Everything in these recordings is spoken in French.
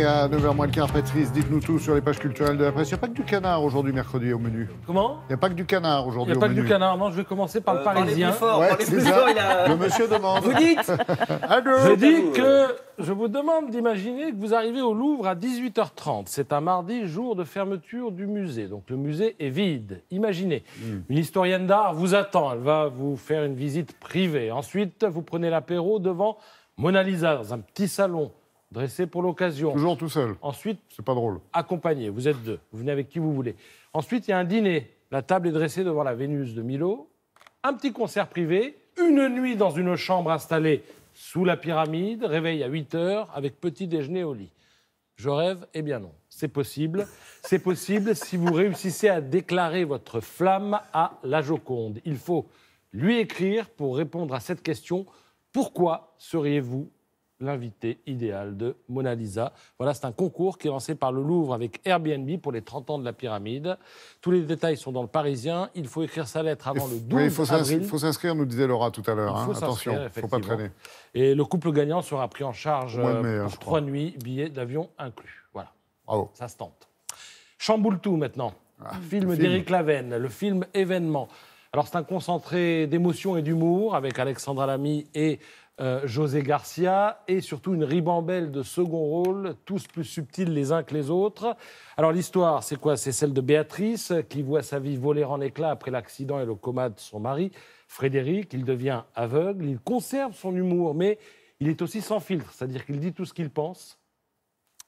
Et à 9h moins le quart, Patrice, dites-nous tout sur les pages culturelles de la presse. Il n'y a pas que du canard aujourd'hui, mercredi, au menu. Comment? Il n'y a pas que du canard Il aujourd'hui n'y au a pas menu. que du canard. Non, je vais commencer par le Parisien. Ouais, c'est ça. Le monsieur demande. Vous dites Je dis que je vous demande d'imaginer que vous arrivez au Louvre à 18h30. C'est un mardi, jour de fermeture du musée. Donc le musée est vide. Imaginez, une historienne d'art vous attend. Elle va vous faire une visite privée. Ensuite, vous prenez l'apéro devant Mona Lisa dans un petit salon dressé pour l'occasion. Toujours tout seul. Ensuite, C'est pas drôle. accompagné. Vous êtes deux. Vous venez avec qui vous voulez. Ensuite, il y a un dîner. La table est dressée devant la Vénus de Milo. Un petit concert privé. Une nuit dans une chambre installée sous la pyramide. Réveil à 8h avec petit déjeuner au lit. Je rêve? Eh bien non. C'est possible. C'est possible si vous réussissez à déclarer votre flamme à la Joconde. Il faut lui écrire pour répondre à cette question. Pourquoi seriez-vous l'invité idéal de Mona Lisa? Voilà, c'est un concours qui est lancé par le Louvre avec Airbnb pour les 30 ans de la pyramide. Tous les détails sont dans le Parisien. Il faut écrire sa lettre avant le 12 Oui, avril. il faut s'inscrire, nous disait Laura tout à l'heure. Il faut Attention, s'inscrire, il ne faut pas effectivement. traîner. Et le couple gagnant sera pris en charge Au mois de mai, pour je crois. 3 nuits, billets d'avion inclus. Voilà, Bravo. ça se tente. Chamboule tout maintenant. Film le film. d'Éric Lavenne, le film Événement. Alors c'est un concentré d'émotion et d'humour avec Alexandra Lamy et José Garcia, et surtout une ribambelle de second rôle, tous plus subtils les uns que les autres. Alors l'histoire, c'est quoi? C'est celle de Béatrice, qui voit sa vie voler en éclats après l'accident et le coma de son mari, Frédéric. Il devient aveugle, il conserve son humour, mais il est aussi sans filtre, c'est-à-dire qu'il dit tout ce qu'il pense.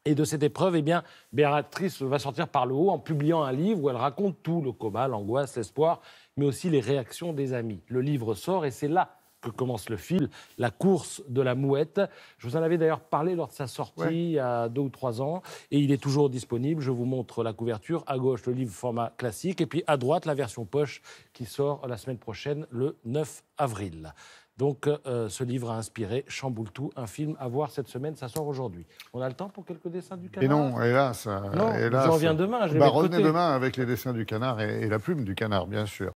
Et de cette épreuve, eh bien, Béatrice va sortir par le haut en publiant un livre où elle raconte tout, le coma, l'angoisse, l'espoir, mais aussi les réactions des amis. Le livre sort et c'est là que commence le film, La course de la mouette. Je vous en avais d'ailleurs parlé lors de sa sortie il y a 2 ou 3 ans, et il est toujours disponible. Je vous montre la couverture. À gauche, le livre format classique, et puis à droite, la version poche qui sort la semaine prochaine, le 9 avril. Donc, ce livre a inspiré Chamboule tout, un film à voir cette semaine, ça sort aujourd'hui. On a le temps pour quelques dessins du canard? Et non, hélas. Non, hélas. j'en reviens demain. Je les Bah, mets de revenez côté. demain avec les dessins du canard et la plume du canard, bien sûr.